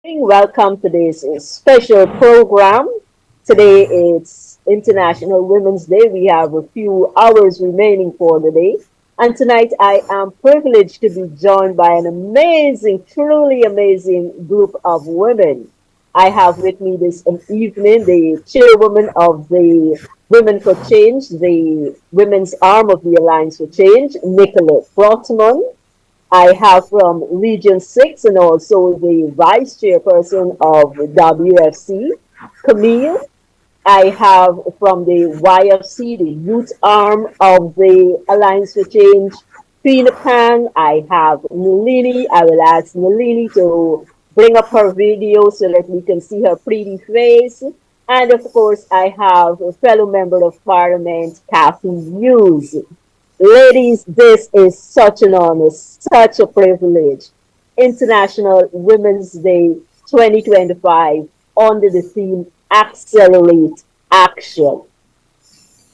Welcome to this special program. Today it's International Women's Day. We have a few hours remaining for the day. And tonight I am privileged to be joined by an amazing, truly amazing group of women. I have with me this evening the chairwoman of the Women for Change, the women's arm of the Alliance for Change, Nicolette Brotman. I have from Region 6 and also the Vice Chairperson of WFC, Camille. I have from the YFC, the youth arm of the Alliance for Change, Peter Pan. I have Nalini. I will ask Nalini to bring up her video so that we can see her pretty face. And of course, I have a fellow member of parliament, Kathy Hughes. Ladies, this is such an honor, such a privilege. International Women's Day 2025 under the theme Accelerate Action.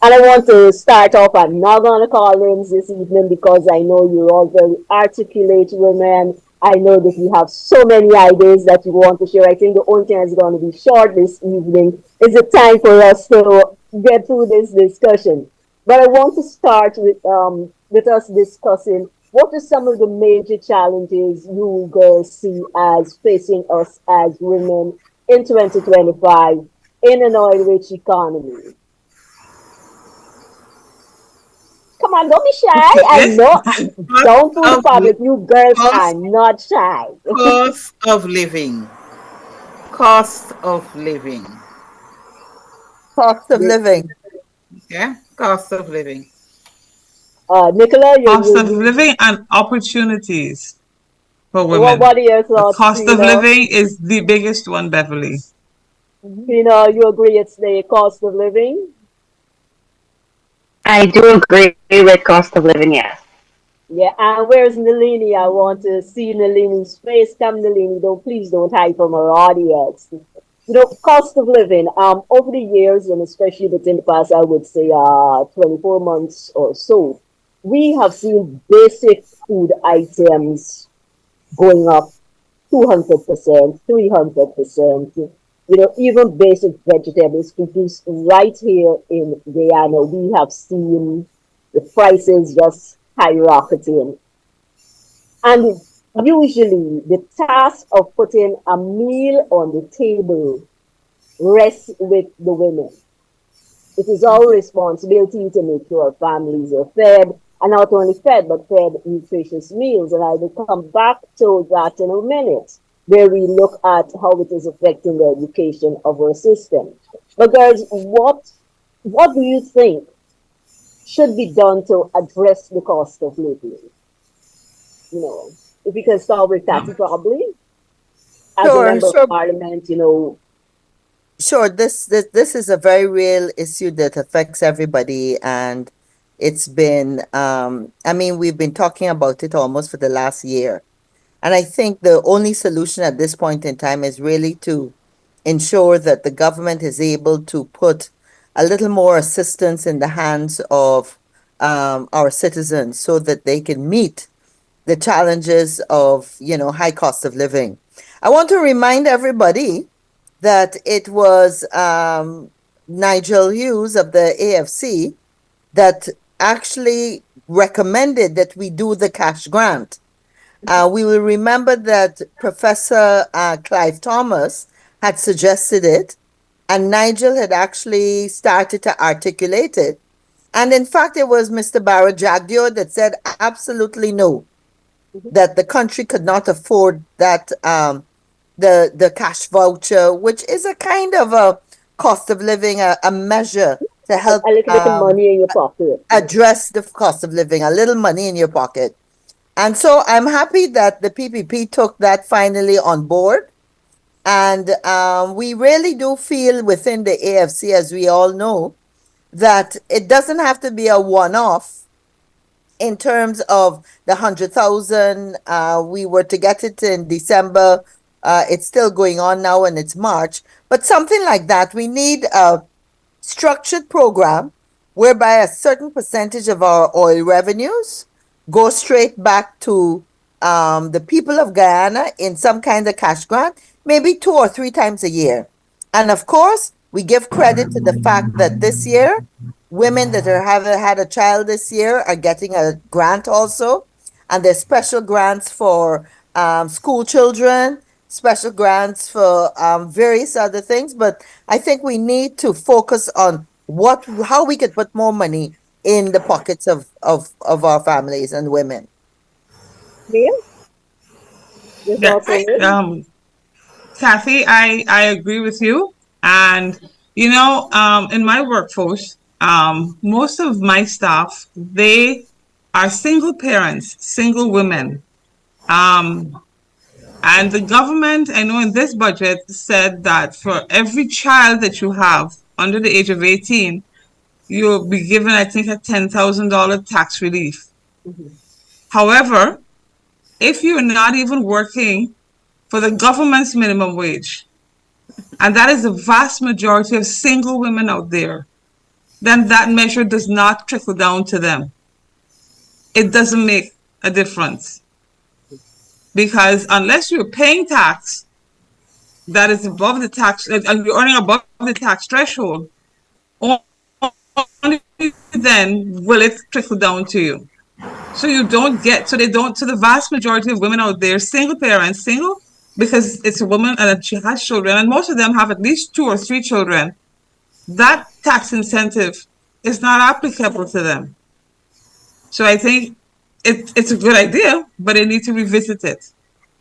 And I want to start off, I'm not going to call names this evening because I know you're all very articulate women. I know that you have so many ideas that you want to share. I think the only thing that's going to be short this evening is the time for us to get through this discussion. But I want to start with us discussing what are some of the major challenges you girls see as facing us as women in 2025 in an oil-rich economy. Come on, don't be shy. I Okay. know. Cost Don't fool the of public. You girls are cost not shy. cost of living. Cost of living. Cost of living. Yeah, cost of living. Nicola, Cost of living and opportunities for women. what are your The thoughts, cost of Tina? living is the biggest one, Beverly. Tina, you agree it's the cost of living? I do agree with cost of living, yes. Yeah, and where's Nalini? I want to see Nalini's face. Come, Nalini, don't please don't hide from our audience. Cost of living. Over the years, and especially within the past, I would say 24 months or so, we have seen basic food items going up 200%, 300%. Even basic vegetables produced right here in Guyana, we have seen the prices just skyrocketing. And usually, the task of putting a meal on the table rests with the women. It is our responsibility to make sure our families are fed, and not only fed, but fed nutritious meals. And I will come back to that in a minute, where we look at how it is affecting the education of our system. But guys, what do you think should be done to address the cost of living? If we can start with Kathy, probably as a Sure, member of sure, parliament. sure. This is a very real issue that affects everybody, and it's been. I mean, we've been talking about it almost for the last year, and I think the only solution at this point in time is really to ensure that the government is able to put a little more assistance in the hands of our citizens so that they can meet the challenges of high cost of living. I want to remind everybody that it was Nigel Hughes of the AFC that actually recommended that we do the cash grant. We will remember that Professor Clive Thomas had suggested it, and Nigel had actually started to articulate it. And in fact, it was Mr. Barra Jagdeo that said absolutely no, that the country could not afford that the cash voucher, which is a kind of a cost of living, a measure to help A little bit of money in your pocket. address the cost of living, a little money in your pocket. And so I'm happy that the PPP took that finally on board. And we really do feel within the AFC, as we all know, that it doesn't have to be a one-off in terms of the 100,000. We were to get it in December. It's still going on now and it's March. But something like that, we need a structured program whereby a certain percentage of our oil revenues go straight back to the people of Guyana in some kind of cash grant. maybe 2 or 3 times a year. And of course, we give credit to the fact that this year, women that have had a child this year are getting a grant also. And there's special grants for school children, special grants for various other things. But I think we need to focus on how we could put more money in the pockets of our families and women. Neil? Your Yeah, thoughts on it? Kathy, I agree with you. And, in my workforce, most of my staff, they are single parents, single women. And the government, I know in this budget, said that for every child that you have under the age of 18, you'll be given, I think, a $10,000 tax relief. However, if you're not even working for the government's minimum wage, and that is the vast majority of single women out there, then that measure does not trickle down to them. It doesn't make a difference. Because unless you're paying tax that is above the tax, and you're earning above the tax threshold, only then will it trickle down to you. So the vast majority of women out there, single parents, because it's a woman and she has children, and most of them have at least 2 or 3 children, that tax incentive is not applicable to them. So I think it's a good idea, but they need to revisit it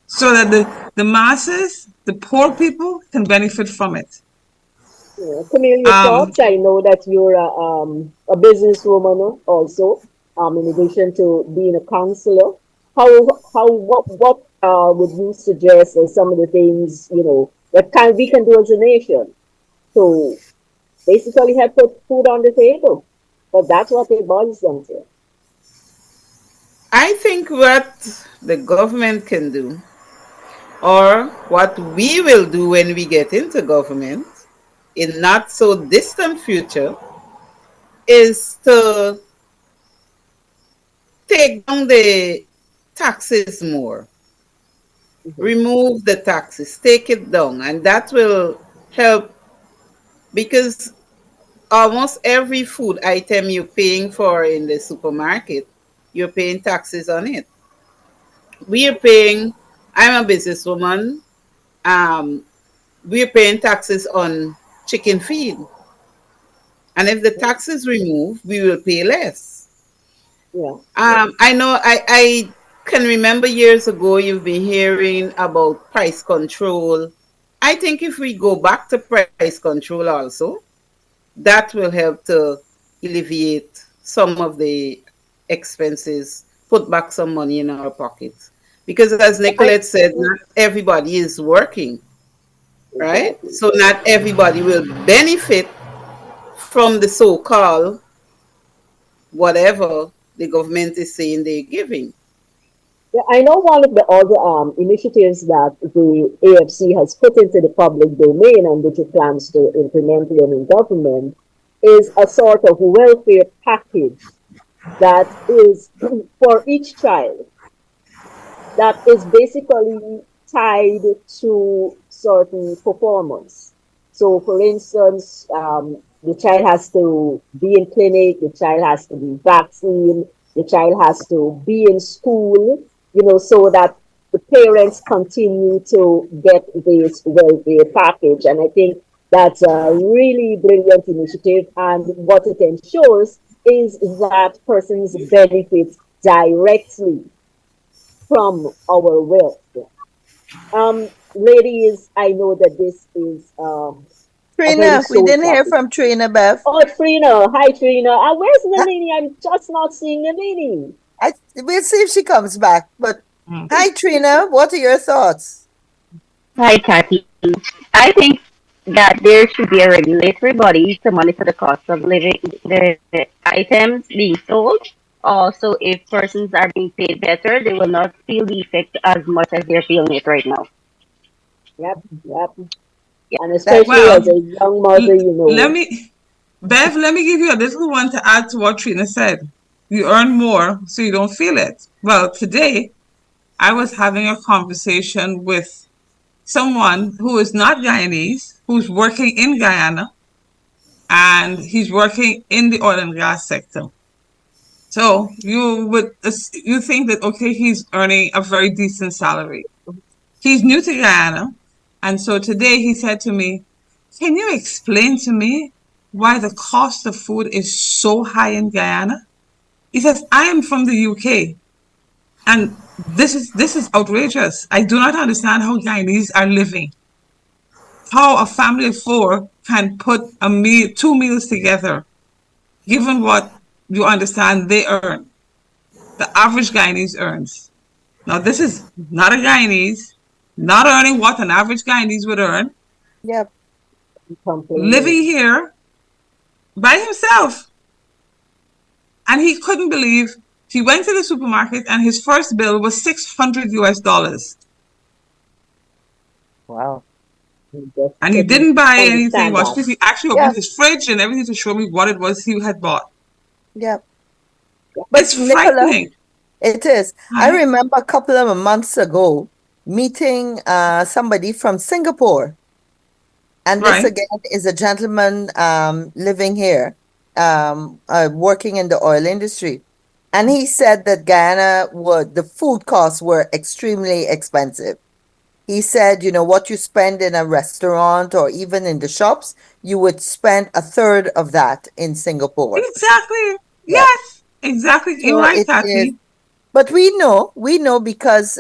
so that the masses, the poor people, can benefit from it. Yeah. Camille, your thoughts? I know that you're a businesswoman also, in addition to being a counselor. What would you suggest as some of the things, that we can do as a nation to basically help put food on the table? But that's what it boils down to. I think what the government can do, or what we will do when we get into government in not so distant future, is to take down the taxes more. Remove the taxes, take it down, and that will help, because almost every food item you're paying for in the supermarket, you're paying taxes on it. I'm a businesswoman, we're paying taxes on chicken feed. And if the tax is removed, we will pay less. Yeah. I know I can remember years ago you've been hearing about price control. I think if we go back to price control also, that will help to alleviate some of the expenses, put back some money in our pockets. Because as Nicolette said, not everybody is working, right? Exactly. So not everybody will benefit from the so-called whatever the government is saying they're giving. Yeah, I know one of the other initiatives that the AFC has put into the public domain and which it plans to implement them in government is a sort of welfare package that is for each child, that is basically tied to certain performance. So, for instance, the child has to be in clinic, the child has to be vaccinated, the child has to be in school, so that the parents continue to get this welfare package. And I think that's a really brilliant initiative. And what it ensures is that persons benefit directly from our wealth. Ladies, I know that this is Trina, we didn't hear from Trina, Beth. Oh, Trina. Hi, Trina. Where's Nalini? I'm just not seeing Nalini. We'll see if she comes back. But hi, Trina. What are your thoughts? Hi, Kathy. I think that there should be a regulatory body to monitor the cost of living, the items being sold. Also, if persons are being paid better, they will not feel the effect as much as they're feeling it right now. Yep. And especially as a young mother, Bev, let me give you a little one to add to what Trina said. You earn more, so you don't feel it. Well, today, I was having a conversation with someone who is not Guyanese, who's working in Guyana, and he's working in the oil and gas sector. So you think that, okay, he's earning a very decent salary. He's new to Guyana, and so today he said to me, "Can you explain to me why the cost of food is so high in Guyana?" He says, "I am from the UK, and this is outrageous. I do not understand how Guyanese are living. How a family of four can put two meals together, given what you understand they earn. The average Guyanese earns. Now, this is not a Guyanese, not earning what an average Guyanese would earn, Yep. living here by himself." And he couldn't believe, he went to the supermarket and his first bill was $600 US. Wow. And he didn't buy anything. Understand that. He actually opened his fridge and everything to show me what it was he had bought. Yep. But It's Nicola, frightening. it is. I Right. remember a couple of months ago meeting somebody from Singapore. And this Right. again is a gentleman living here, working in the oil industry. And he said that Guyana the food costs were extremely expensive. He said, you know, what you spend in a restaurant or even in the shops, you would spend a third of that in Singapore. Exactly. Yeah. Yes. Exactly. You're So right, it is, Kathy. but we know because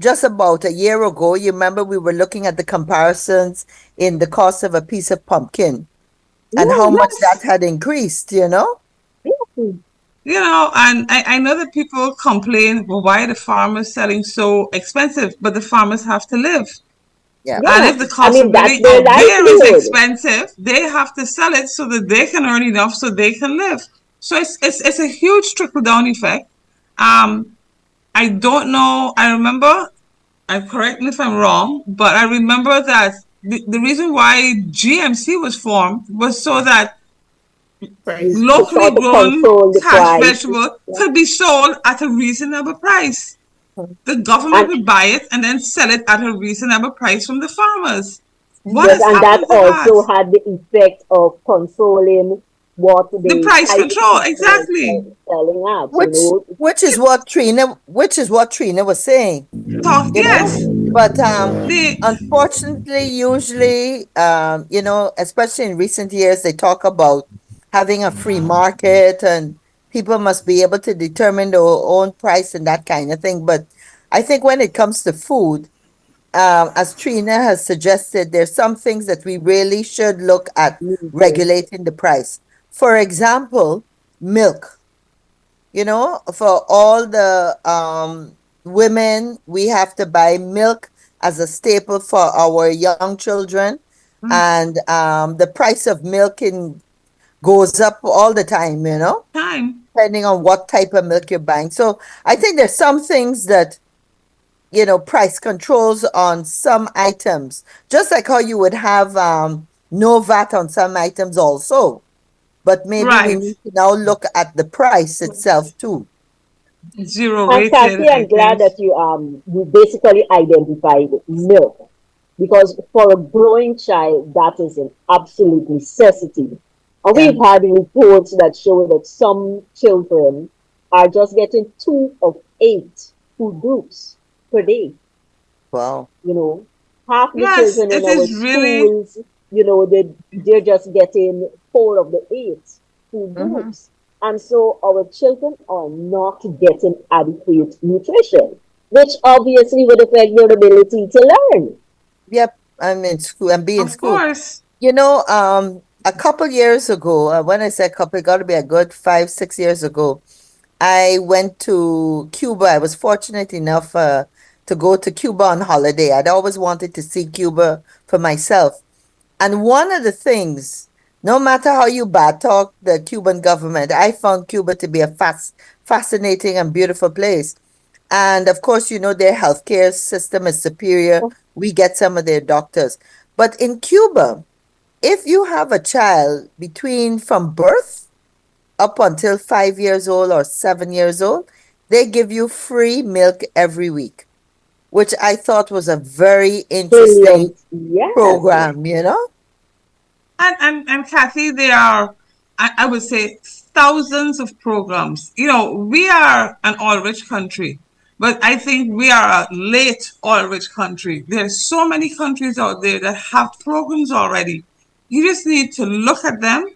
just about a year ago, you remember we were looking at the comparisons in the cost of a piece of pumpkin and how much that had increased, you know? You know, and I know that people complain, well, why are the farmers selling so expensive? But the farmers have to live. Yeah. And if the I cost mean, of that's living their out there is livelihood. expensive, they have to sell it so that they can earn enough so they can live. So it's a huge trickle down effect. I don't know. I remember, and correct me if I'm wrong, but I remember that the reason why GMC was formed was so that Price. To locally try to grown control the cash price. vegetable could be sold at a reasonable price. The government And would buy it and then sell it at a reasonable price from the farmers. What yes, has and that happened to that? also had the effect of controlling what The the price price control, was exactly. selling at, Which is what Trina was saying, Talk, you know? yes. But The unfortunately, usually, you know, especially in recent years, they talk about having a free market and people must be able to determine their own price and that kind of thing. But I think when it comes to food, as Trina has suggested, there's some things that we really should look at regulating the price. For example, milk. You know, for all the women, we have to buy milk as a staple for our young children. And the price of milk goes up all the time, you know, time. depending on what type of milk you're buying. So I think there's some things that, you know, price controls on some items, just like how you would have no VAT on some items also. But maybe we Right. need to now look at the price itself too. Zero And rated, Kathy, I I'm glad think. that you basically identified milk, because for a growing child that is an absolute necessity. And Yeah. we've had reports that show that some children are just getting 2 of 8 food groups per day. Wow. You know, half the Yes, children in it our is really schools, you know, they're just getting 4 of the 8 food Mhm. groups. And so our children are not getting adequate nutrition, which obviously would affect their ability to learn. Yep. I'm in school. I'm being of school. course. You know, a couple years ago, when I say couple, it got to be a good 5, 6 years ago, I went to Cuba. I was fortunate enough to go to Cuba on holiday. I'd always wanted to see Cuba for myself. And one of the things, no matter how you bad talk the Cuban government, I found Cuba to be a fascinating and beautiful place. And of course, you know, their healthcare system is superior. We get some of their doctors. But in Cuba, if you have a child from birth up until 5 years old or 7 years old, they give you free milk every week. which I thought was a very interesting Brilliant. Yes. program, you know? And Kathy, there are, I would say, thousands of programs. You know, we are an oil-rich country, but I think we are a late oil-rich country. There's so many countries out there that have programs already. You just need to look at them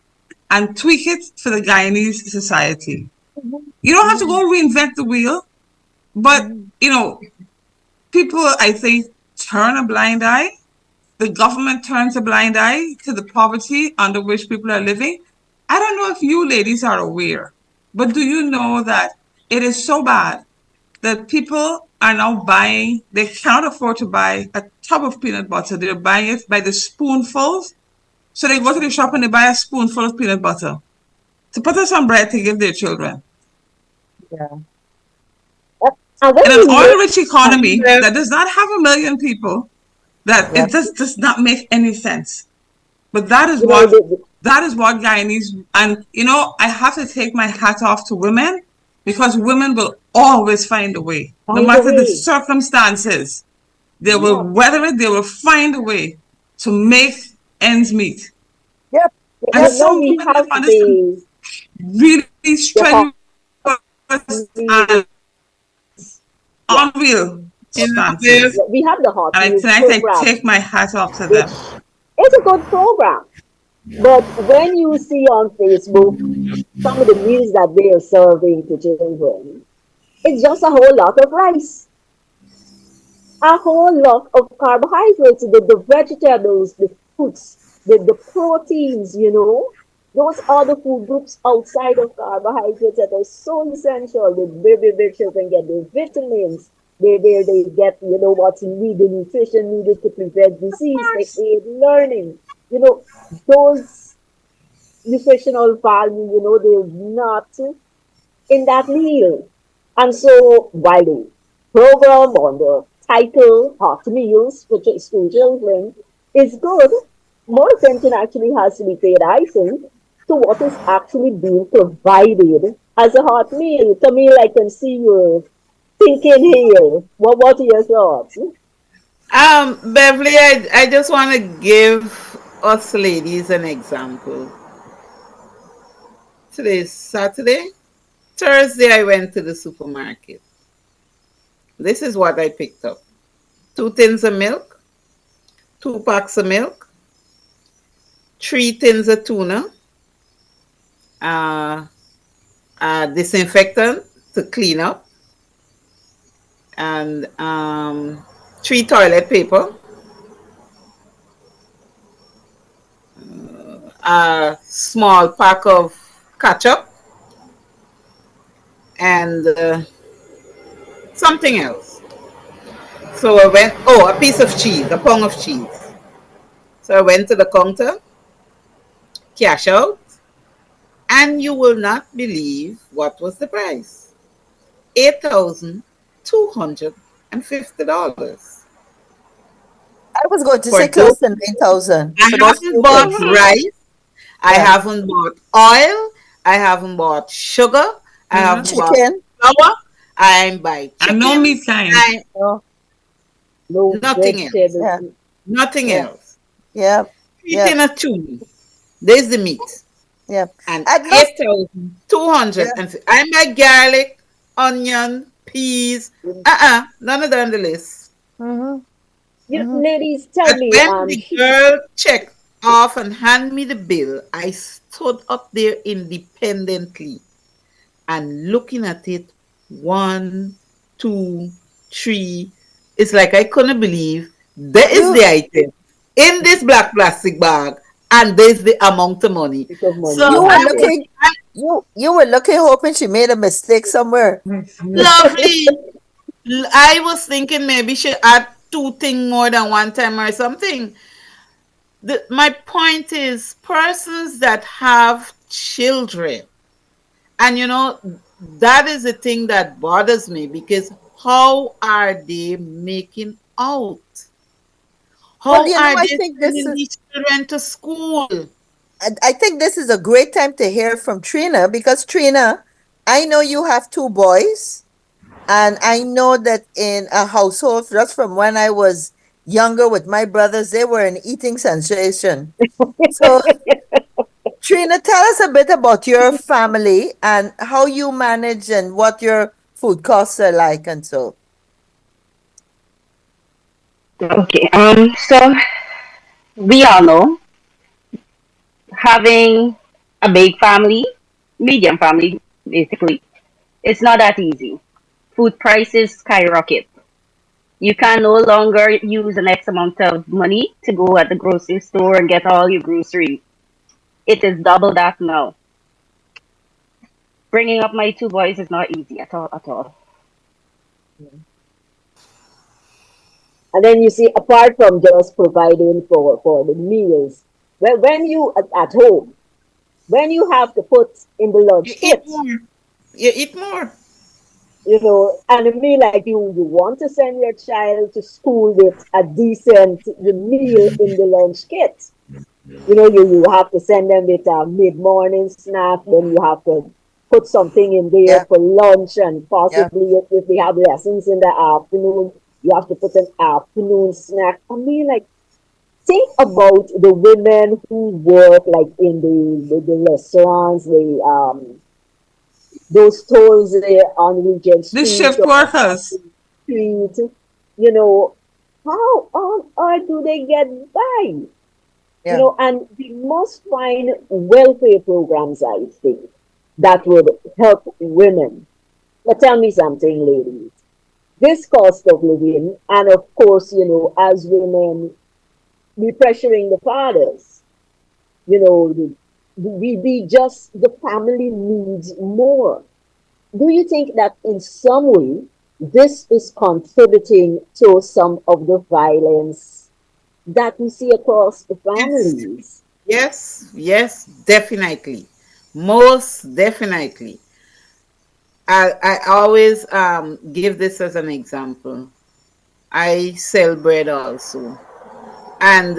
and tweak it for the Guyanese society. You don't have to go reinvent the wheel, but, you know, people, I think, turn a blind eye. The government turns a blind eye to the poverty under which people are living. I don't know if you ladies are aware, but do you know that it is so bad that people are now buying, they cannot afford to buy a tub of peanut butter. They're buying it by the spoonfuls. So they go to the shop and they buy a spoonful of peanut butter to put on some bread to give their children. Yeah. And when In you an look, oil-rich economy that does not have a million people, that Yeah. it just does not make any sense. But that is you know, what the, Guyanese, and you know, I have to take my hat off to women because women will always find a way. No Find a matter the way. circumstances, they will Yeah. weather it, they will find a way to make ends meet. Yep. And you know, some we women have live under some really the strenuous hot and unreal You know, circumstances. we have the Hot And Wheels tonight I program, take my hat off to which them. is a good program. But when you see on Facebook some of the meals that they are serving to children, it's just a whole lot of rice, a whole lot of carbohydrates, the vegetables, the fruits, the proteins, you know. Those are the food groups outside of carbohydrates that are so essential. The baby children get their vitamins. They get, you know, what's needed, the nutrition needed to prevent disease. They aid learning. You know, those nutritional value, you know, they're not in that meal. And so while the program on the title Hot Meals for School Children is good, more attention actually has to be paid, I think, to what is actually being provided as a hot meal. Camille, I can see you thinking here. What are your thoughts? Beverly, I just want to give us ladies an example. Today is Saturday. Thursday, I went to the supermarket. This is what I picked up: 2 tins of milk, 2 packs of milk, 3 tins of tuna, uh, disinfectant to clean up, and 3 toilet paper, a small pack of ketchup, and something else. So I went, oh, a piece of cheese, a pound of cheese. So I went to the counter, cash out, and you will not believe what was the price: $8,250 I was going to for say those. close to 9,000 I for those haven't two bought things. rice. I Yeah. haven't bought oil. I haven't bought sugar. I haven't bought Chicken. flour. I ain't buy And no chicken. meat kind. Oh, No Nothing else. vegetables. yeah. Nothing Yeah. else. Yeah. Yeah. Eating a tuna. There's the meat. Yeah. And I'd love. 8,200. Yeah. And I buy garlic, onion, peas. None of them on the list. Mm-hmm. You Mm-hmm. ladies, tell But me, when the girl checked off and hand me the bill, I stood up there independently and looking at it, 1, 2, 3. It's like I couldn't believe there is You the item in this black plastic bag, and there's the amount of money. piece of money. So you were I was looking you were looking hoping she made a mistake somewhere. lovely. I was thinking maybe she had 2 things more than one time or something. My point is, persons that have children, and you know, that is the thing that bothers me, because how are they making out? Well, How you know, are I they think this sending is these children to school? I think this is a great time to hear from Trina because Trina, I know you have two boys And I know that in a household, just from when I was younger with my brothers, they were an eating sensation. So, Trina, tell us a bit about your family and how you manage and what your food costs are like and so. Okay. So we all know having a big family, medium family, basically, it's not that easy. Food prices skyrocket. You can no longer use an X amount of money to go at the grocery store and get all your groceries. It is double that now. Bringing up my two boys is not easy at all, at all. And then you see, apart from just providing for the meals, when you at home, when you have to put in the You lunch eat kit, more. You eat more. and a meal like you want to send your child to school with a decent meal in the lunch kit. You have to send them with a mid-morning snack, then you have to put something in there Yeah, for lunch, and yeah, possibly if they have lessons in the afternoon, you have to put an afternoon snack. I mean, like, think about the women who work like in the restaurants, those stores there on Regent The Street shift or workers. Street. You know, how on earth do they get by? yeah. And we must find welfare programs, I think, that would help women. But tell me something, ladies. This cost of living, and of course, as women, we pressuring the fathers, we just, the family needs more. Do you think that in some way this is contributing to some of the violence that we see across the Yes. families? Yes. Yes. Definitely. Most definitely. I always give this as an example. I sell bread also. And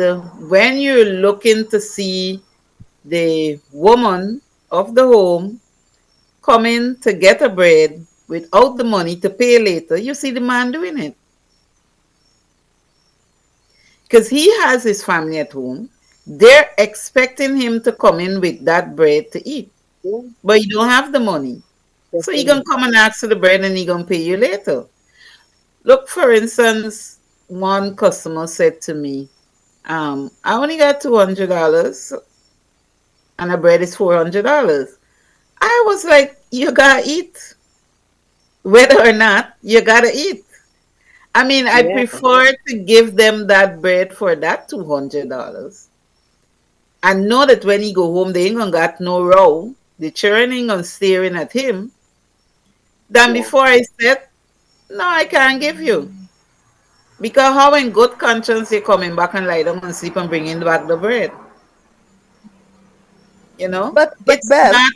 when you're looking to see the woman of the home coming to get a bread without the money to pay later, you see the man doing it. Because he has his family at home. They're expecting him to come in with that bread to eat. Yeah, But you don't have the money. So he gonna definitely. come and ask for the bread and he gonna pay you later. Look, for instance, one customer said to me, I only got $200 and the bread is $400. I was like, you gotta eat. Whether or not, you gotta eat. I mean, I Yeah, prefer to give them that bread for that $200 and know that when he go home, they ain't gonna got no row. The children ain't gonna staring at him. Than yeah. before I said, no, I can't give you. Because how in good conscience you coming back and lie down and sleep and bringing back the bread? But It's Bev, not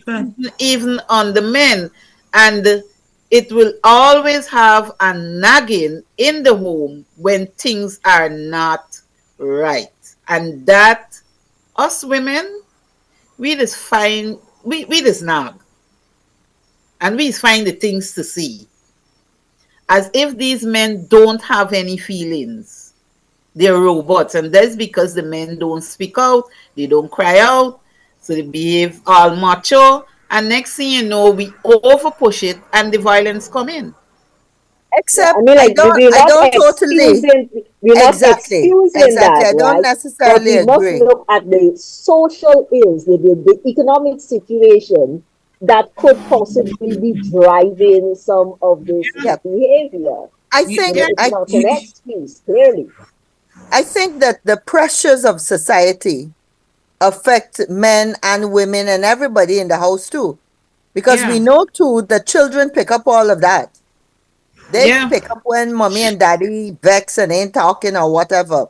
even on the men. And it will always have a nagging in the home when things are not right. And that, us women, we just find, we just nag. And we find the things to see. As if these men don't have any feelings. They're robots, and that's because the men don't speak out, they don't cry out, so they behave all macho. And next thing you know, we over push it, and the violence come in. Yeah, I except mean, I like, don't we're I not don't totally excusing, we're not exactly, excusing exactly. that, I don't right? But necessarily we must agree. look at the social ills, the economic situation that could possibly be driving some of this Yeah. behavior. I You, think Yeah, It's I not an excuse, clearly. I think that the pressures of society affect men and women and everybody in the house too. Because we yeah, know too that children pick up all of that. They yeah. pick up when mommy and daddy vex and ain't talking or whatever.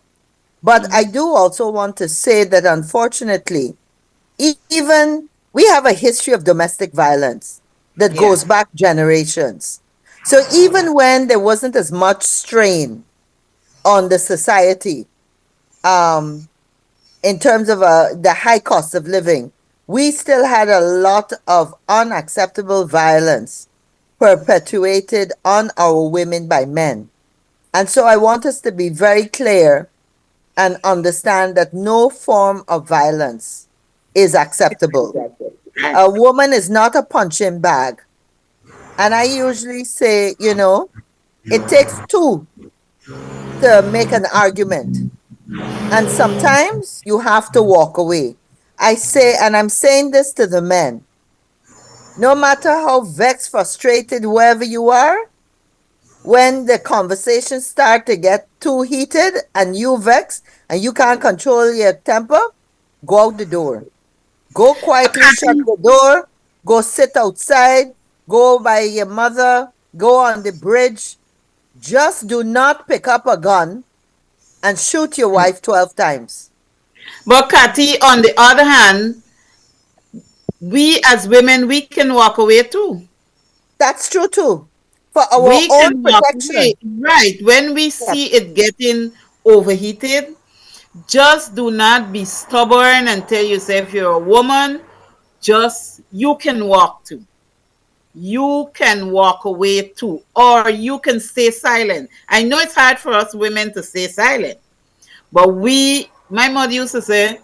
But I Hmm. do also want to say that unfortunately, even we have a history of domestic violence that Yeah, goes back generations. So even when there wasn't as much strain on the society, um, in terms of the high cost of living, we still had a lot of unacceptable violence perpetuated on our women by men. And so I want us to be very clear and understand that no form of violence is acceptable. Exactly. A woman is not a punching bag. And I usually say, it takes two to make an argument. And sometimes you have to walk away. I say, and I'm saying this to the men, no matter how vexed, frustrated, wherever you are, when the conversations start to get too heated and you vex and you can't control your temper, go out the door. Go quietly shut the door. Go sit outside. Go by your mother. Go on the bridge. Just do not pick up a gun and shoot your wife 12 times. But Kathy, on the other hand, we as women, we can walk away too. That's true too. For our We own can walk away. protection. Right. When we Yeah. see it getting overheated, just do not be stubborn and tell yourself you're a woman. Just, you can walk too. You can walk away too. Or you can stay silent. I know it's hard for us women to stay silent. But my mother used to say,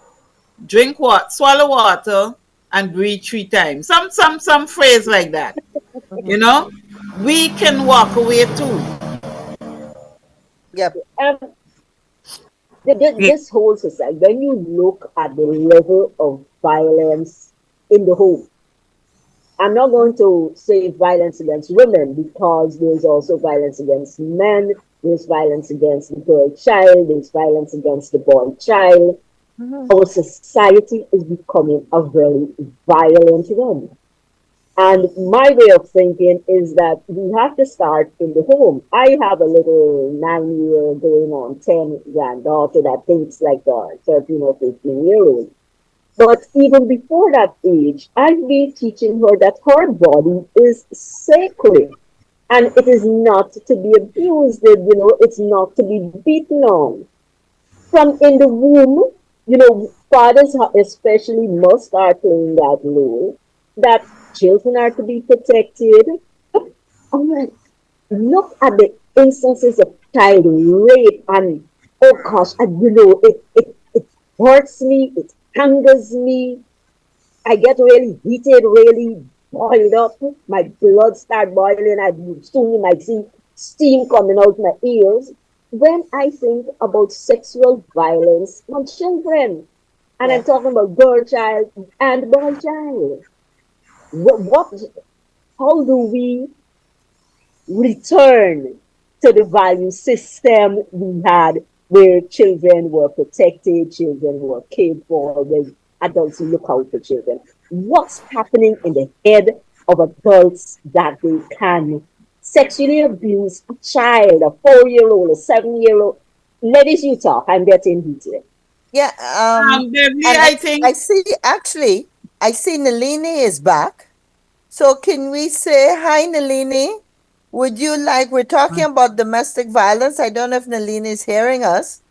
drink water, swallow water, and breathe 3 times. Some phrase like that. You know, we can walk away too. Yep. This whole society, when you look at the level of violence in the home, I'm not going to say violence against women because there's also violence against men, there's violence against the girl child, there's violence against the boy child. Our society is becoming a very violent one. And my way of thinking is that we have to start in the home. I have a little 9-year going on 10 granddaughter that thinks like a 13 or 15-year-old. But even before that age, I've been teaching her that her body is sacred and it is not to be abused, it's not to be beaten on. From in the womb, fathers especially must start playing that role, that children are to be protected. Oh my, look at the instances of child rape and oh gosh, and it hurts me, it angers me. I get really heated, really boiled up. My blood start boiling. Soon you might see steam coming out my ears when I think about sexual violence on children. And I'm talking about girl child and boy child. How do we return to the value system we had where children were protected, children were cared for, where adults look out for children? What's happening in the head of adults that they can sexually abuse a child, a 4-year-old, a 7-year-old? Ladies, you talk. I'm getting heated. Yeah. Beverly, and I think I see Nalini is back. So can we say hi, Nalini? We're talking about domestic violence. I don't know if Nalini is hearing us.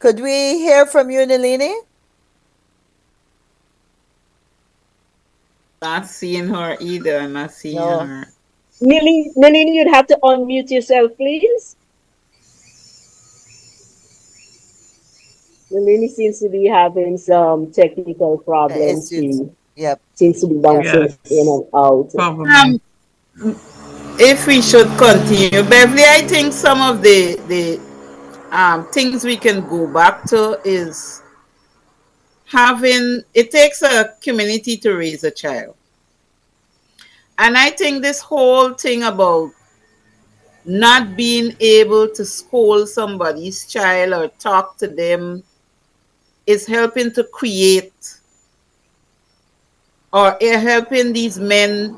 Could we hear from you, Nalini? not seeing her either. I'm not seeing No. her. Nalini, you'd have to unmute yourself, please. Nalini seems to be having some technical problems. She Yep. seems to be bouncing in and out. Probably. If we should continue, Beverly, I think some of the things we can go back to is it takes a community to raise a child. And I think this whole thing about not being able to scold somebody's child or talk to them is helping to create or helping these men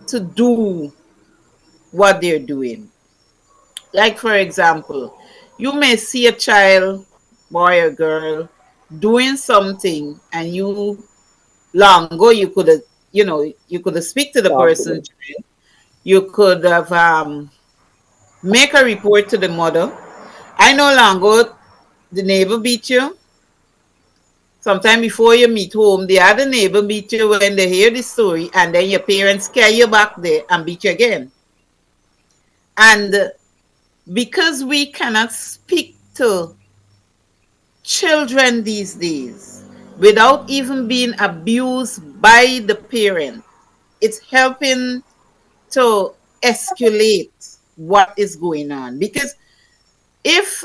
to do what they're doing. Like, for example, you may see a child, boy or girl, doing something, and long ago you could have speak to the person. You could have make a report to the mother. I know long ago the neighbor beat you. Sometime before you meet home, the other neighbor beat you when they hear the story, and then your parents carry you back there and beat you again. And because we cannot speak to children these days without even being abused by the parent, it's helping to escalate what is going on. Because if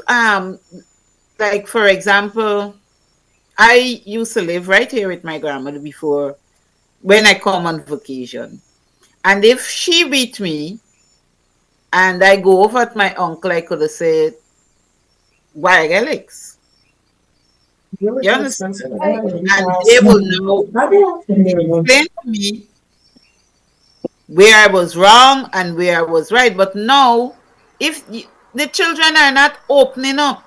like for example, I used to live right here with my grandmother before when I come on vacation. And if she beat me and I go over at my uncle, I could have said, why Alex? You understand? And they will now explain to me where I was wrong and where I was right. But now, if the children are not opening up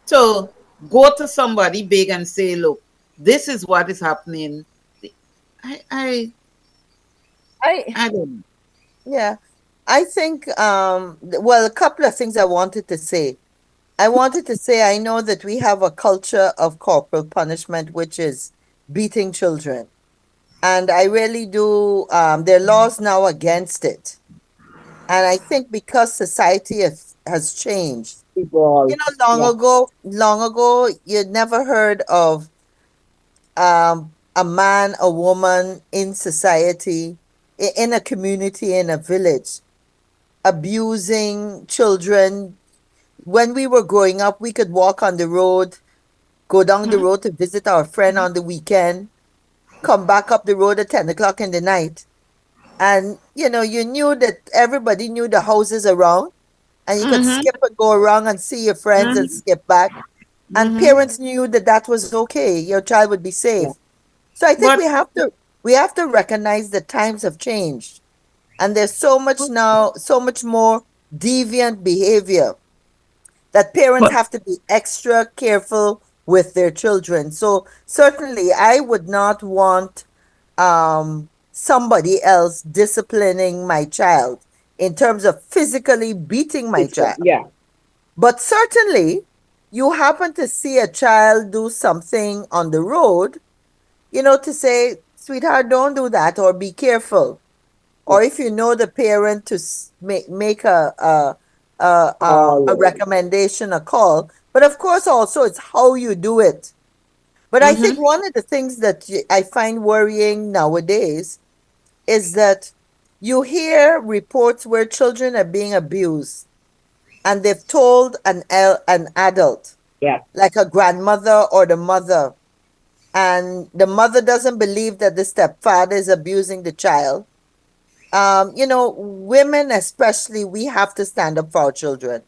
to go to somebody big and say, look, this is what is happening. I I I I don't know. Yeah, I think well, a couple of things I wanted to say. I wanted to say I know that we have a culture of corporal punishment, which is beating children. And I really do, there are laws now against it. And I think because society has changed, Evolve. Yeah. long ago, you'd never heard of a man, a woman in society, in a community, in a village, abusing children. When we were growing up, we could walk on the road, go down the road to visit our friend on the weekend, come back up the road at 10 o'clock in the night. And, you know, you knew that everybody knew the houses around, and you could Mm-hmm, skip and go around and see your friends and skip back. And mm-hmm. parents knew that that was okay. Your child would be safe. Yeah. So I think But we have to recognize that times have changed, and there's so much now, so much more deviant behavior that parents But have to be extra careful with their children. So certainly, I would not want somebody else disciplining my child in terms of physically beating my It's child. yeah. But certainly, you happen to see a child do something on the road, you know, to say, sweetheart, don't do that, or be careful. Or if you know the parent, to make a All recommendation, a call. But of course, also it's how you do it. But I think mm-hmm, one of the things that I find worrying nowadays is that you hear reports where children are being abused, and they've told an adult, yeah. like a grandmother or the mother, and the mother doesn't believe that the stepfather is abusing the child. You know, women especially, we have to stand up for our children.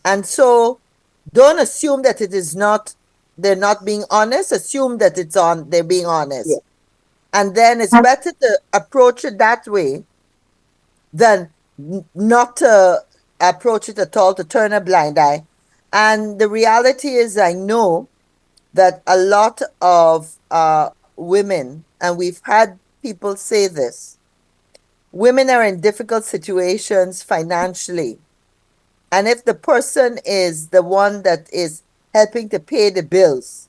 And so don't assume that they're not being honest. Assume that they're being honest. Yeah. And then it's better to approach it that way than not to approach it at all, to turn a blind eye. And the reality is, I know that a lot of women, and we've had people say this, women are in difficult situations financially. And if the person is the one that is helping to pay the bills,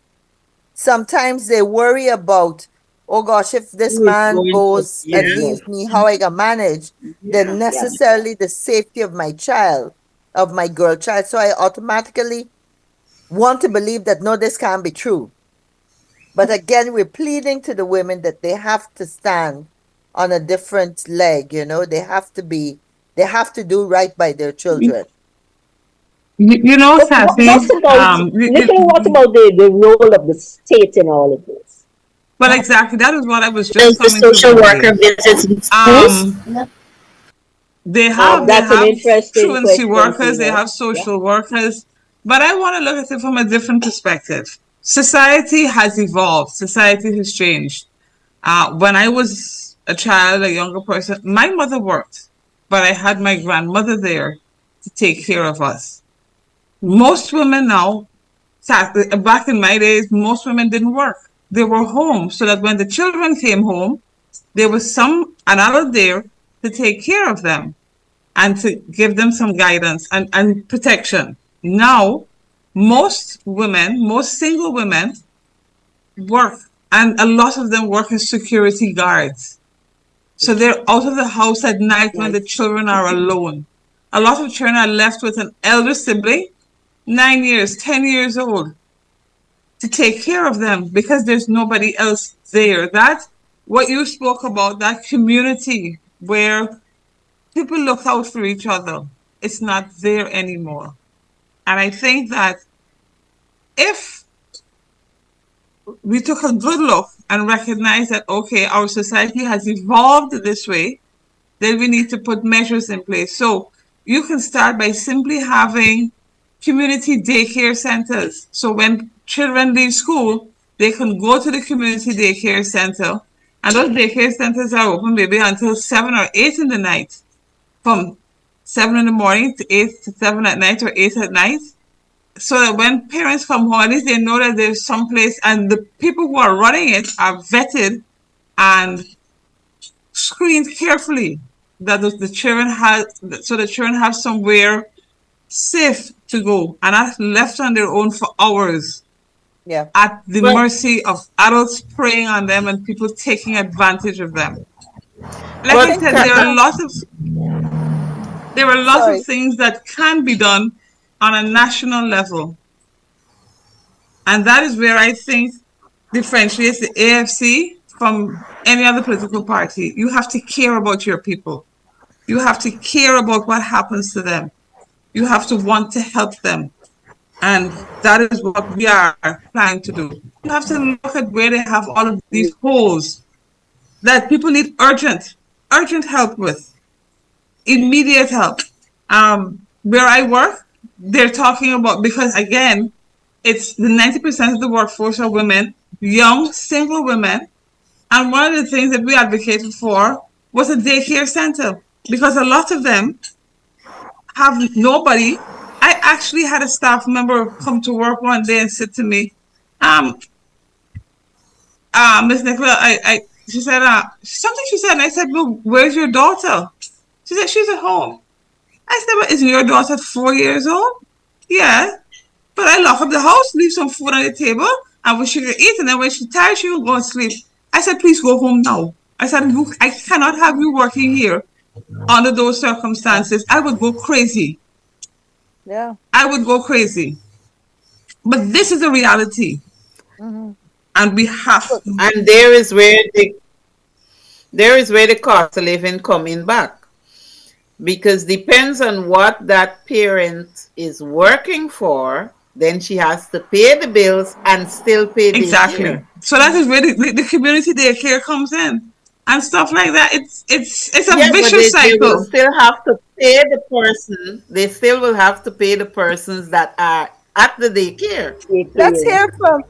sometimes they worry about, oh gosh, if this who is man going to, goes and yeah, leaves me, how I can manage, then yeah. Yeah. necessarily the safety of my child, of my girl child. So I automatically want to believe that no, this can't be true. But again, we're pleading to the women that they have to stand on a different leg, you know, they have to do right by their children. you know, But Sassy, what about, Nicola, what about the role of the state in all of this? well, exactly. That is what I was just Does the coming to, social worker Beverly. visits in schools? Um, they That's an have interesting truancy question, workers, they Tina. have Yeah. social workers, but I want to look at it from a different perspective. Society has evolved. Society has changed. When I was a child, a younger person, my mother worked, but I had my grandmother there to take care of us. Most women now, back in my days, most women didn't work. They were home so that when the children came home, there was an adult there to take care of them and to give them some guidance and protection. Now, most women, most single women work, and a lot of them work as security guards. So they're out of the house at night when the Right. children are alone. A lot of children are left with an elder sibling, 9 years, 10 years old, to take care of them because there's nobody else there. That what you spoke about, that community where people look out for each other, it's not there anymore. And I think that if we took a good look and recognized that, okay, our society has evolved this way, then we need to put measures in place. So you can start by simply having community daycare centers. So when children leave school, they can go to the community daycare center. And those daycare centers are open maybe until 7 or 8 in the night, from 7 in the morning to 8 to 7 at night or 8 at night. So that when parents come home, at least they know that there's some place, and the people who are running it are vetted and screened carefully, that the children have, so the children have somewhere safe to go and not left on their own for hours Yeah. at the But mercy of adults preying on them and people taking advantage of them. Like I but said, there are lots Sorry. of things that can be done on a national level. And that is where I think differentiates the AFC from any other political party. You have to care about your people. You have to care about what happens to them. You have to want to help them. And that is what we are planning to do. You have to look at where they have all of these holes that people need urgent help with, immediate help. Where I work, they're talking about, because again, it's the 90% of the workforce are women, young, single women. And one of the things that we advocated for was a daycare center, because a lot of them have nobody. I actually had a staff member come to work one day and said to me, Miss Nicola, she said, something she said, and I said, well, where's your daughter? She said, she's at home. I said, well, isn't your daughter 4 years old? Yeah. But I lock up the house, leave some food on the table, and when she can eat, and then when she's tired, she will go and sleep. I said, please go home now. I said, I cannot have you working here under those circumstances. I would go crazy. Yeah. I would go crazy. But this is a reality. Mm-hmm. And we have to. and there is where the cost of living coming back, because depends on what that parent is working for, then she has to pay the bills and still pay the Exactly. care. So that is where the community daycare comes in and stuff like that. It's a Yeah, but vicious they will cycle. still have to pay the person. They still will have to pay the persons that are at the daycare, Let's Daycare. hear from,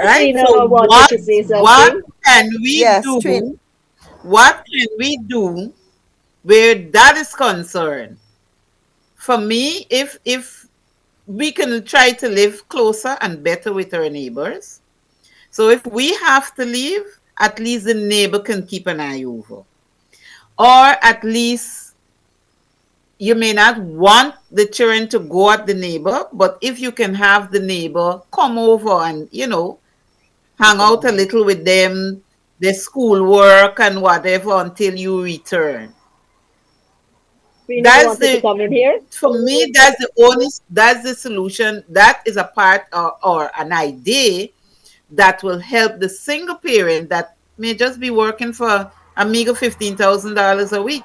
right? Trina So wanted to say what something. can we yes, do? Trina. What can we do where that is concerned? For me, if we can try to live closer and better with our neighbors. So if we have to leave, at least the neighbor can keep an eye over. Or at least you may not want the children to go at the neighbor, but if you can have the neighbor come over and, hang out a little with them, their schoolwork and whatever until you return. Trina That's wanted to the, come in here. for me, that's the solution. That is a part or an idea that will help the single parent that may just be working for a meager $15,000 a week.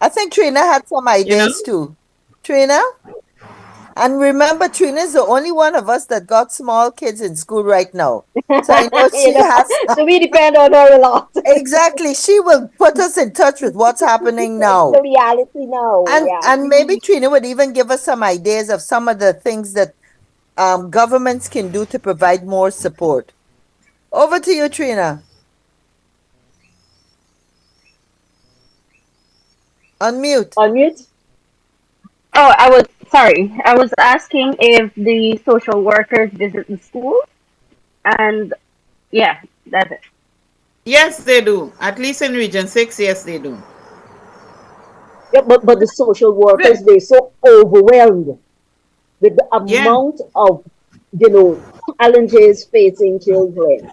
I think Trina had some ideas too. Trina? And remember, Trina is the only one of us that got small kids in school right now. So I know she has. So we depend on her a lot. Exactly. She will put us in touch with what's happening now. The reality now. And maybe Trina would even give us some ideas of some of the things that governments can do to provide more support. Over to you, Trina. Unmute. Unmute. Oh, I was asking if the social workers visit the school, and yeah, that's it. Yes, they do. At least in Region 6, yes, they do. Yeah, but the social workers, they're so overwhelmed with the amount of, challenges facing children.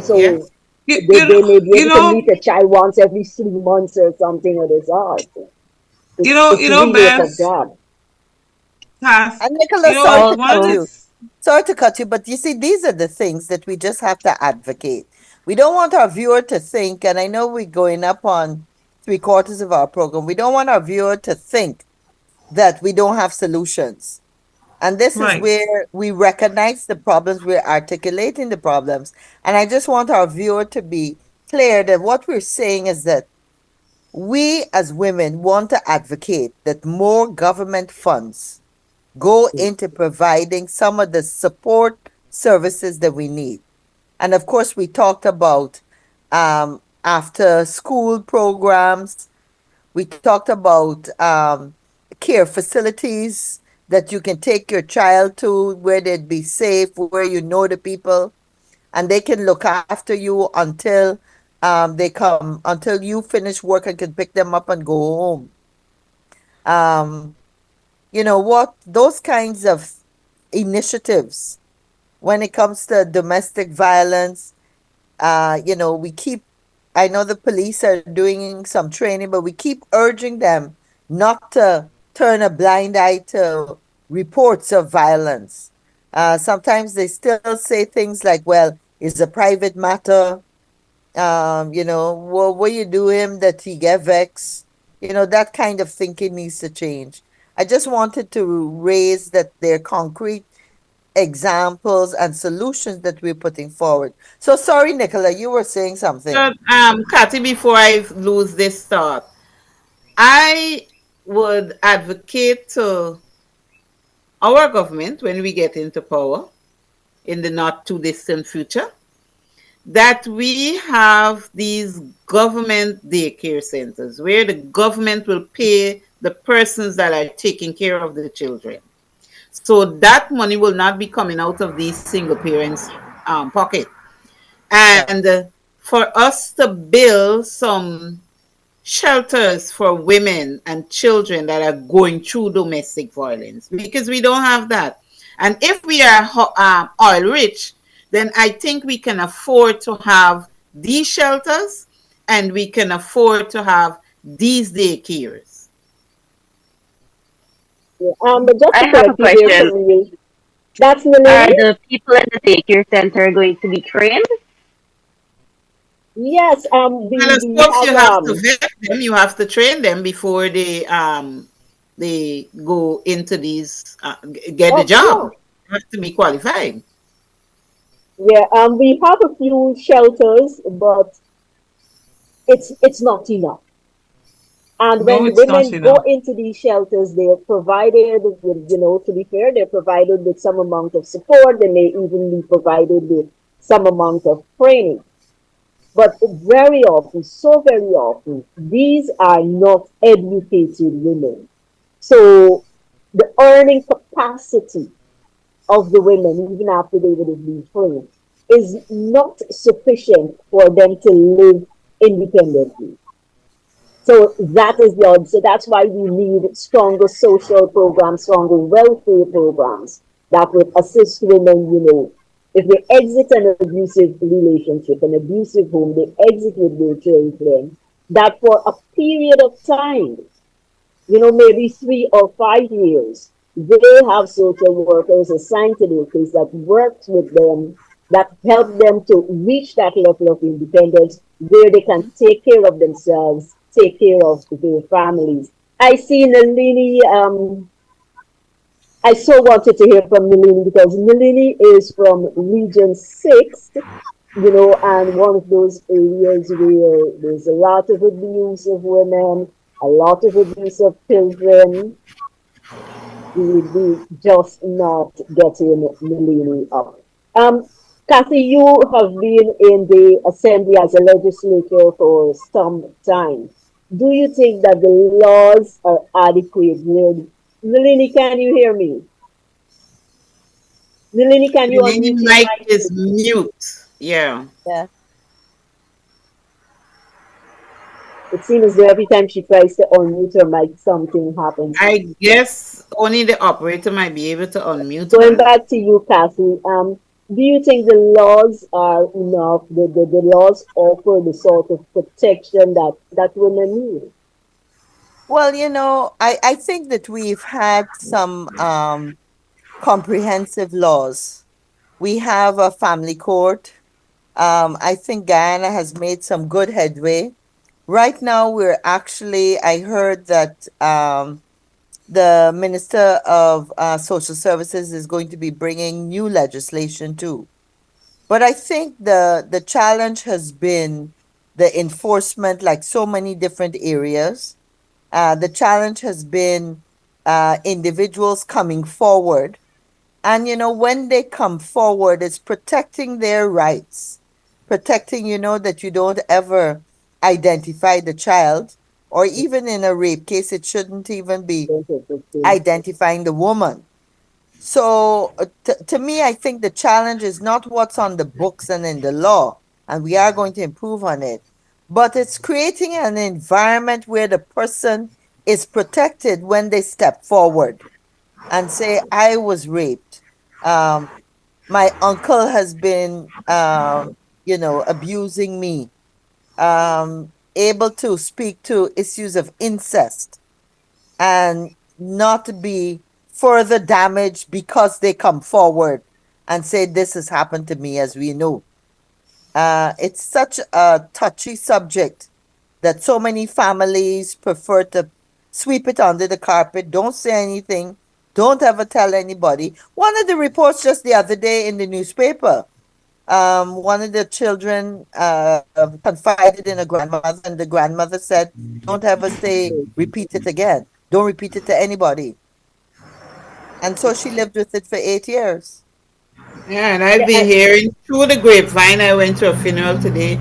So Yes. You, They may be you able to know, meet a child once every 3 months or something of this art. It's you know, really a tough Bess, job. Cass, And you Nicholas, know, sorry to one cut of Also, you. the Sorry to cut you, but you see, these are the things that we just have to advocate. We don't want our viewer to think, and I know we're going up on three-quarters of our program, we don't want our viewer to think that we don't have solutions. And this is right. where we recognize the problems, we're articulating the problems. And I just want our viewer to be clear that what we're saying is that we as women want to advocate that more government funds go into providing some of the support services that we need. And of course, we talked about after school programs, we talked about care facilities that you can take your child to where they'd be safe, where you know the people, and they can look after you until until you finish work and can pick them up and go home. Um, you know what? Those kinds of initiatives when it comes to domestic violence, you know, I know the police are doing some training, but we keep urging them not to turn a blind eye to reports of violence. Sometimes they still say things like, well, it's a private matter. You know, well, what you do him that he get vexed. You know, that kind of thinking needs to change. I just wanted to raise that they're concrete examples and solutions that we're putting forward. So sorry, Nicola, you were saying something. But, Kathy, before I lose this thought, I would advocate to our government when we get into power in the not too distant future that we have these government daycare centers where the government will pay the persons that are taking care of the children. So that money will not be coming out of these single parents' pocket. Yeah. And for us to build some shelters for women and children that are going through domestic violence because we don't have that. And if we are oil rich, then I think we can afford to have these shelters and we can afford to have these daycares. Yeah. But just I to have a correct you there question. from you, that's Are Nalini? the people in the daycare center going to be trained? Yes, Well, of we course, have you have to vet them. You have to train them before they go into these get the oh yeah. job. You have to be qualified. Yeah, we have a few shelters, but it's not enough. And No, when the it's not women go enough. into these shelters, they're provided with, to be fair, they're provided with some amount of support. They may even be provided with some amount of training. But very often, so very often, these are not educated women. So the earning capacity of the women, even after they would have been trained, is not sufficient for them to live independently. So that is the odd. So that's why we need stronger social programs, stronger welfare programs that would assist women, if they exit an abusive relationship, an abusive home, they exit with their children, that for a period of time, maybe 3 or 5 years, they have social workers assigned to their case that works with them, that help them to reach that level of independence where they can take care of themselves, take care of their families. I see Nalini, I so wanted to hear from Nalini because Nalini is from Region 6, and one of those areas where there's a lot of abuse of women, a lot of abuse of children. We just not getting Nalini up. Kathy, you have been in the assembly as a legislator for some time. Do you think that the laws are adequate? Nalini, can you hear me? Nalini, can you The name unmute your mic mic, is please? mute. Yeah. Yeah. It seems as though every time she tries to unmute her mic, something happens. I guess only the operator might be able to unmute Going her. back to you, Kathy, Do you think the laws are enough? The laws offer the sort of protection that women need? Well, I think that we've had some comprehensive laws. We have a family court. I think Guyana has made some good headway. Right now, I heard that the Minister of Social Services is going to be bringing new legislation too. But I think the challenge has been the enforcement, like so many different areas. The challenge has been individuals coming forward. And, when they come forward, it's protecting their rights, protecting, that you don't ever identify the child, or even in a rape case, it shouldn't even be identifying the woman. So, to me, I think the challenge is not what's on the books and in the law, and we are going to improve on it, but it's creating an environment where the person is protected when they step forward and say, I was raped. Um, my uncle has been, abusing me. Able to speak to issues of incest and not be further damaged because they come forward and say, this has happened to me, as we know. It's such a touchy subject that so many families prefer to sweep it under the carpet, don't say anything, don't ever tell anybody. One of the reports just the other day in the newspaper, one of the children confided in a grandmother, and the grandmother said, don't ever repeat it again. Don't repeat it to anybody. And so she lived with it for 8 years. Yeah, and I've been Yeah, hearing through the grapevine. I went to a funeral today,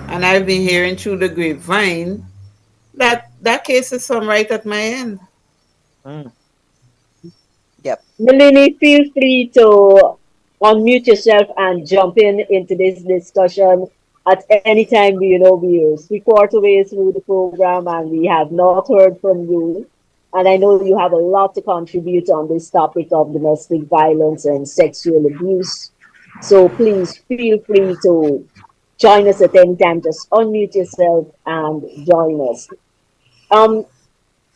and I've been hearing through the grapevine that that case is some right at my end. Mm, yep. Melanie, feel free to unmute yourself and jump in into this discussion at any time. We're 3/4 way through the program and we have not heard from you. And I know you have a lot to contribute on this topic of domestic violence and sexual abuse. So please feel free to join us at any time. Just unmute yourself and join us. Um,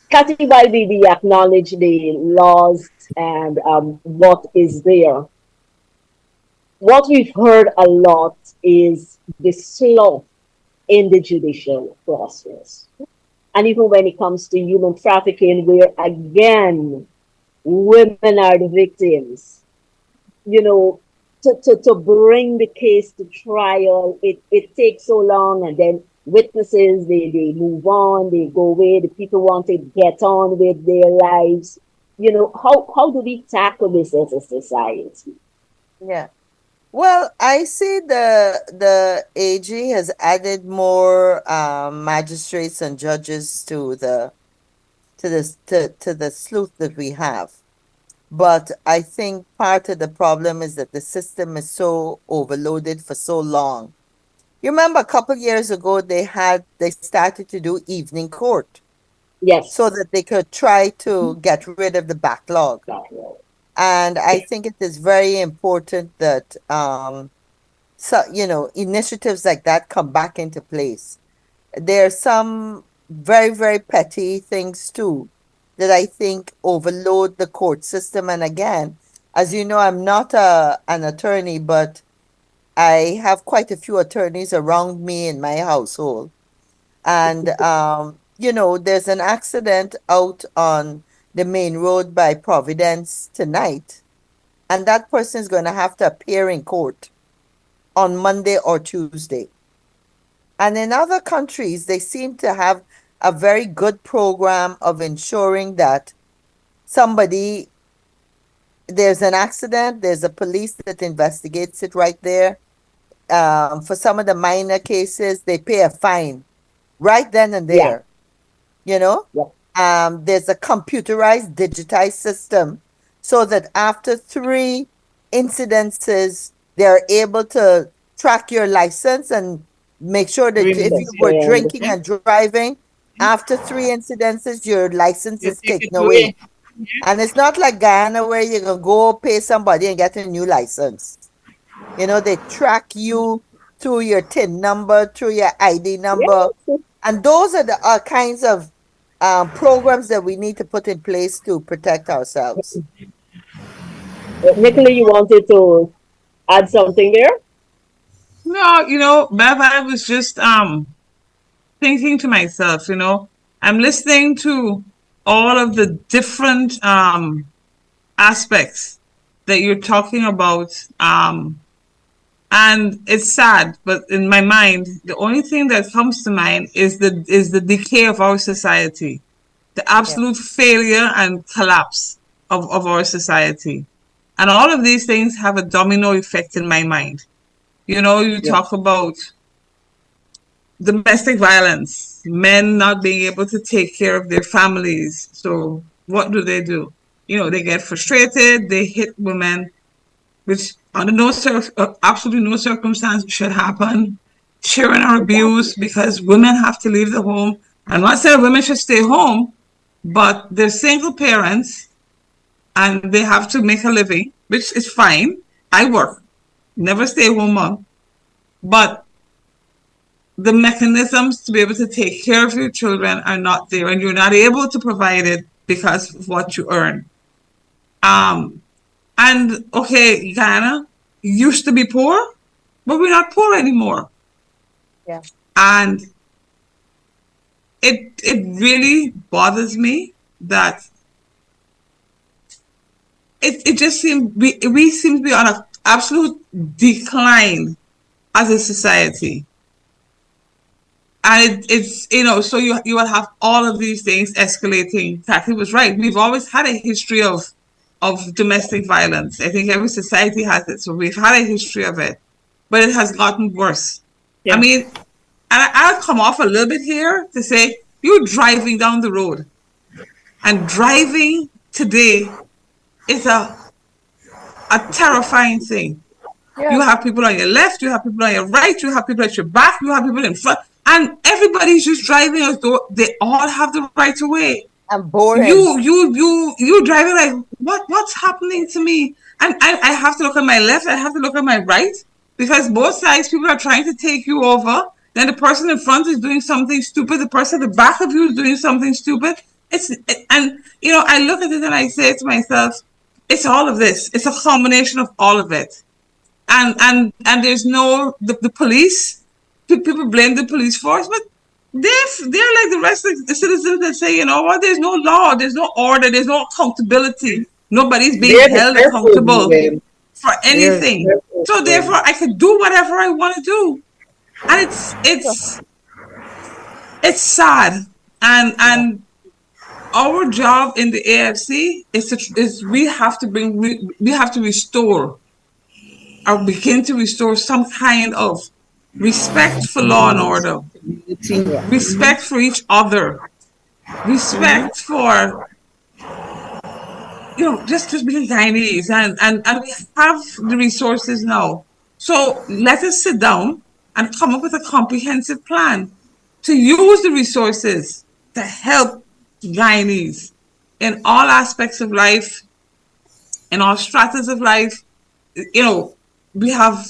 Kathy, while we acknowledge the laws and what is there, what we've heard a lot is the slough in the judicial process. And even when it comes to human trafficking, where again, women are the victims, you know, to bring the case to trial, it takes so long, and then witnesses, they move on, they go away, the people want to get on with their lives. How do we tackle this as a society? Yeah. Well, I see the AG has added more magistrates and judges to the sleuth that we have. But I think part of the problem is that the system is so overloaded for so long. You remember a couple years ago they started to do evening court Yes. so that they could try to get rid of the backlog. And I think it is very important that initiatives like that come back into place. There are some very, very petty things too that I think overload the court system. And again, as you know, I'm not an attorney, but I have quite a few attorneys around me in my household. And, there's an accident out on the main road by Providence tonight. And that person is going to have to appear in court on Monday or Tuesday. And in other countries, they seem to have a very good program of ensuring that there's an accident, there's a police that investigates it right there. For some of the minor cases, they pay a fine right then and there. Yeah. There's a computerized, digitized system so that after 3 incidences, they're able to track your license and make sure that if you were drinking and driving, after 3 incidences, your license is taken away. And it's not like Guyana where you can go pay somebody and get a new license. You know, they track you through your TIN number, through your ID number. Yes. And those are the kinds of programs that we need to put in place to protect ourselves. Nicola, you wanted to add something there? No, Bev, I was just thinking to myself, I'm listening to all of the different aspects that you're talking about. And it's sad, but in my mind, the only thing that comes to mind is the decay of our society, the absolute failure and collapse of our society. And all of these things have a domino effect in my mind. You talk about domestic violence, men not being able to take care of their families. So what do? They get frustrated, they hit women, which under absolutely no circumstance should happen. Children are abused because women have to leave the home. I'm not saying women should stay home, but they're single parents and they have to make a living, which is fine. I work, never stay home mom. But the mechanisms to be able to take care of your children are not there, and you're not able to provide it because of what you earn. And okay, Guyana used to be poor, but we're not poor anymore. Yeah. And it really bothers me that it just seems we seem to be on an absolute decline as a society. And it's so you will have all of these things escalating. Kathy was right. We've always had a history of domestic violence. I think every society has it. So we've had a history of it, but it has gotten worse. Yeah. I mean, and I'll come off a little bit here to say you're driving down the road, and driving today is a terrifying thing. Yeah. You have people on your left, you have people on your right, you have people at your back, you have people in front, and everybody's just driving as though they all have the right of way. I'm boring. You driving like what's happening to me? And I have to look at my left, I have to look at my right, because both sides people are trying to take you over. Then the person in front is doing something stupid, the person at the back of you is doing something stupid. I look at it and I say to myself, it's all of this. It's a combination of all of it. And there's no the police. People blame the police force, but they're like the rest of the citizens that say, you know what, there's no law, there's no order, there's no accountability. Nobody's being held accountable for anything. So therefore, I could do whatever I want to do, and it's sad. And our job in the AFC is we have to restore or begin to restore some kind of respect for law and order, respect for each other, respect for just being Chinese, and we have the resources now. So let us sit down and come up with a comprehensive plan to use the resources to help Guyanese in all aspects of life, in all stratas of life. We have,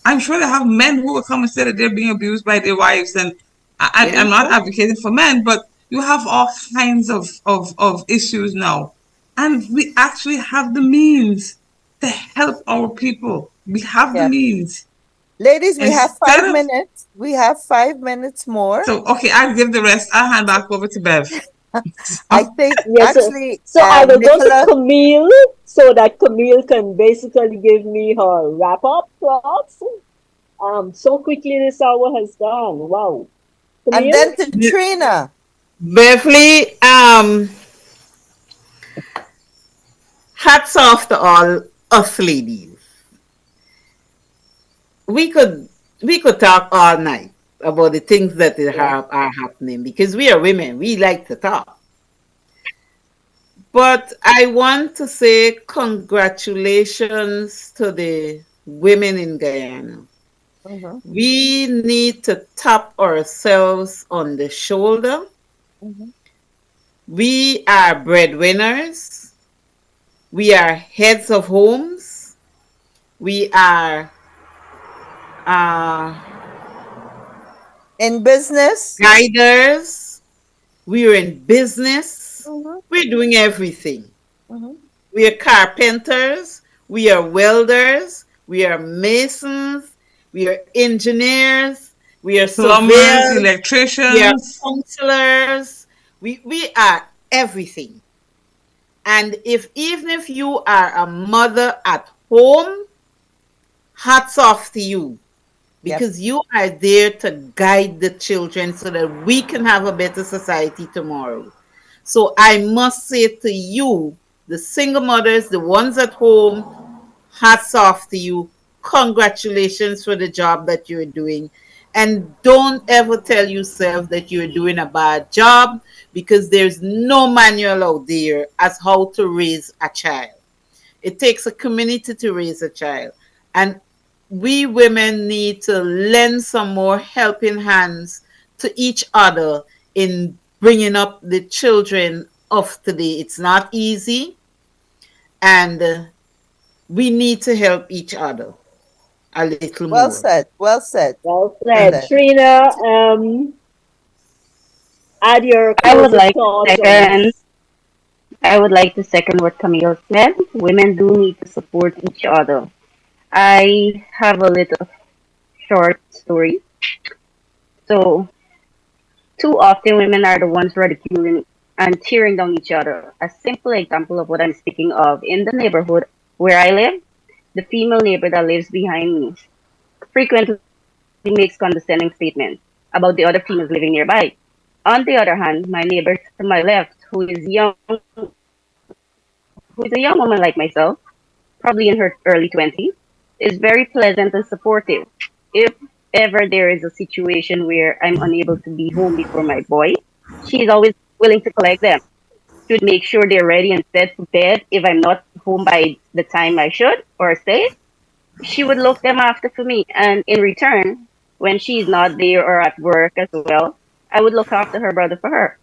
I'm sure they have men who will come and say that they're being abused by their wives. And I'm not advocating for men, but you have all kinds of issues now. And we actually have the means to help our people. We have the means. Ladies, we have 5 minutes. We have 5 minutes more. So, okay, I'll give the rest. I'll hand back over to Bev. I think actually... So I will go to Camille so that Camille can basically give me her wrap-up thoughts. So quickly this hour has gone. Wow. Camille? And then to Trina. Beverly, hats off to all us ladies. We could talk all night about the things that are happening, because we are women. We like to talk. But I want to say congratulations to the women in Guyana. Mm-hmm. We need to tap ourselves on the shoulder. Mm-hmm. We are breadwinners. We are heads of homes. We are uh, In business. guiders. We are in business. Mhm, We're doing everything. mhm. We are carpenters. We are welders. We are masons. We are engineers. We are Plumbers, surveyors. We are electricians. counselors. We are everything. And if even if you are a mother at home, hats off to you Yep. because you are there to guide the children so that we can have a better society tomorrow. So I must say to you, the single mothers, the ones at home, hats off to you. Congratulations for the job that you're doing. And don't ever tell yourself that you're doing a bad job because there's no manual out there as how to raise a child. It takes a community to raise a child. And we women need to lend some more helping hands to each other in bringing up the children of today. It's not easy, and we need to help each other a little Well more. said. Well said. Well Well said. said. Trina, add your I would closing like to thoughts on second. this. I would like to second what Camille said. Women do need to support each other. I have a little short story. So, too often women are the ones ridiculing and tearing down each other. A simple example of what I'm speaking of in the neighborhood where I live, the female neighbor that lives behind me frequently makes condescending statements about the other females living nearby. On the other hand, my neighbor to my left, who is a young woman like myself, probably in her early 20s, is very pleasant and supportive. If ever there is a situation where I'm unable to be home before my boys, she is always willing to collect them. She would make sure they're ready and set to bed if I'm not home by the time I should or say. She would look them after for me, and in return, when she's not there or at work as well, I would look after her brother for her.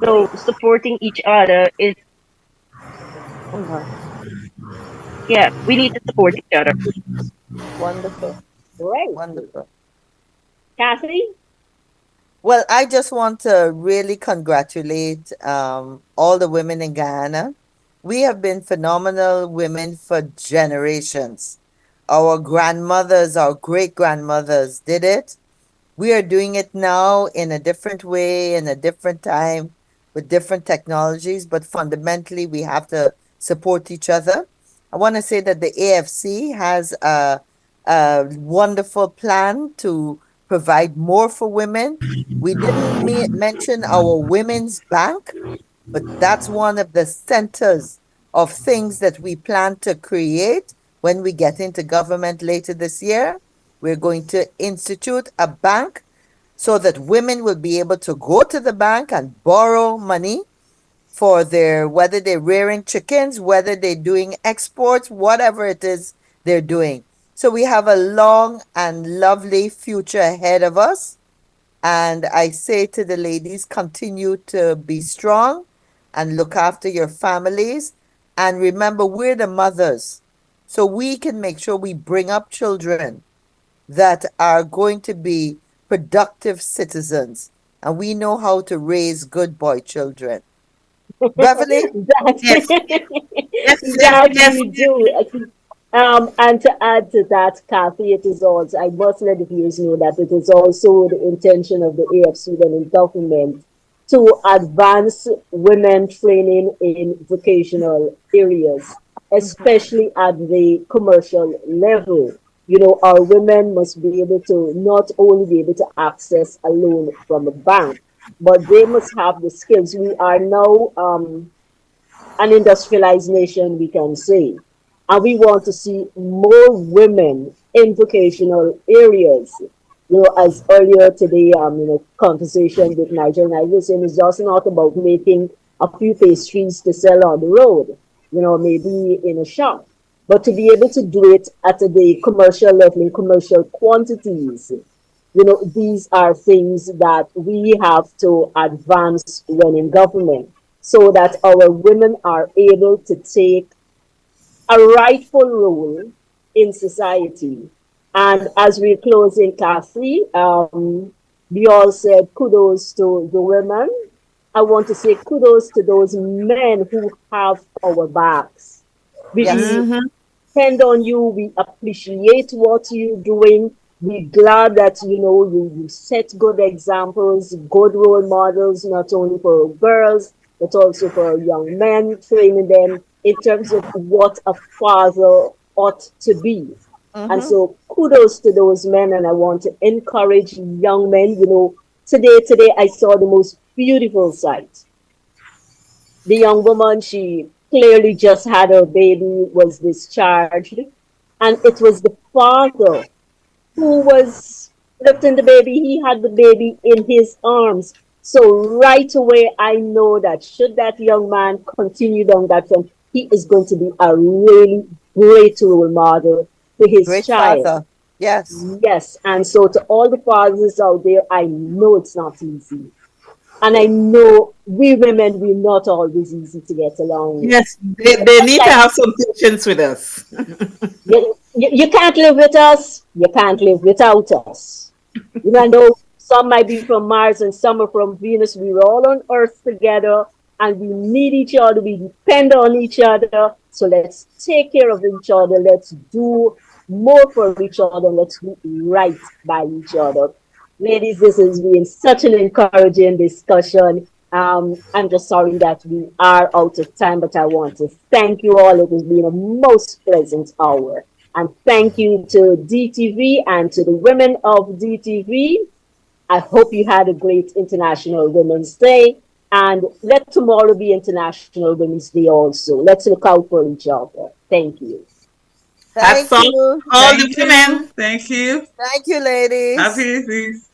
So supporting each other is, oh God, yeah, we need to support each other. Wonderful. Great. Wonderful. Kathy? Well, I just want to really congratulate all the women in Guyana. We have been phenomenal women for generations. Our grandmothers, our great grandmothers did it. We are doing it now in a different way, in a different time, with different technologies, but fundamentally, we have to support each other. I want to say that the AFC has a wonderful plan to provide more for women. We didn't mention our women's bank, but that's one of the centers of things that we plan to create when we get into government later this year. We're going to institute a bank so that women will be able to go to the bank and borrow money for their, whether they're rearing chickens, whether they're doing exports, whatever it is they're doing. So we have a long and lovely future ahead of us. And I say to the ladies, continue to be strong and look after your families. And remember, we're the mothers. So we can make sure we bring up children that are going to be productive citizens. And we know how to raise good boy children. Beverly? Yes, yes, yes, That yes. we do. And to add to that, Kathy, it is also, I must let the viewers know that it is also the intention of the AFC and in government to advance women training in vocational areas, especially at the commercial level. You know, our women must be able to not only be able to access a loan from a bank, but they must have the skills. We are now an industrialized nation, we can say. And we want to see more women in vocational areas. You know, as earlier today, conversation with Nigel and I was saying, it's just not about making a few pastries to sell on the road, you know, maybe in a shop, but to be able to do it at the commercial level, in commercial quantities. You know, these are things that we have to advance when in government so that our women are able to take a rightful role in society. And as we're closing, Kathy, we all said kudos to the women. I want to say kudos to those men who have our backs. We Yes. depend on you. We appreciate what you're doing. We're glad that you set good examples, good role models, not only for girls but also for young men, training them in terms of what a father ought to be. And Mm-hmm. so kudos to those men, and I want to encourage young men. Today I saw the most beautiful sight. The young woman, she clearly just had her baby, was discharged, and it was the father who was lifting the baby. He had the baby in his arms. So right away, I know that should that young man continue down that front, he is going to be a really great role model to his Great child. father. Yes. Yes, and so to all the fathers out there, I know it's not easy. And I know we women, we're not always easy to get along with. Yes, they need to Like, have some patience with us. you can't live with us, you can't live without us. Even though some might be from Mars and some are from Venus, we're all on Earth together and we need each other, we depend on each other. So let's take care of each other, let's do more for each other, let's do right by each other. Ladies, this has been such an encouraging discussion. I'm just sorry that we are out of time, but I want to thank you all. It has been a most pleasant hour. And thank you to DTV and to the women of DTV. I hope you had a great International Women's Day. And let tomorrow be International Women's Day also. Let's look out for each other. Thank you. Thank That's you. all Thank the women. you. Thank you. Thank you, ladies. Happy.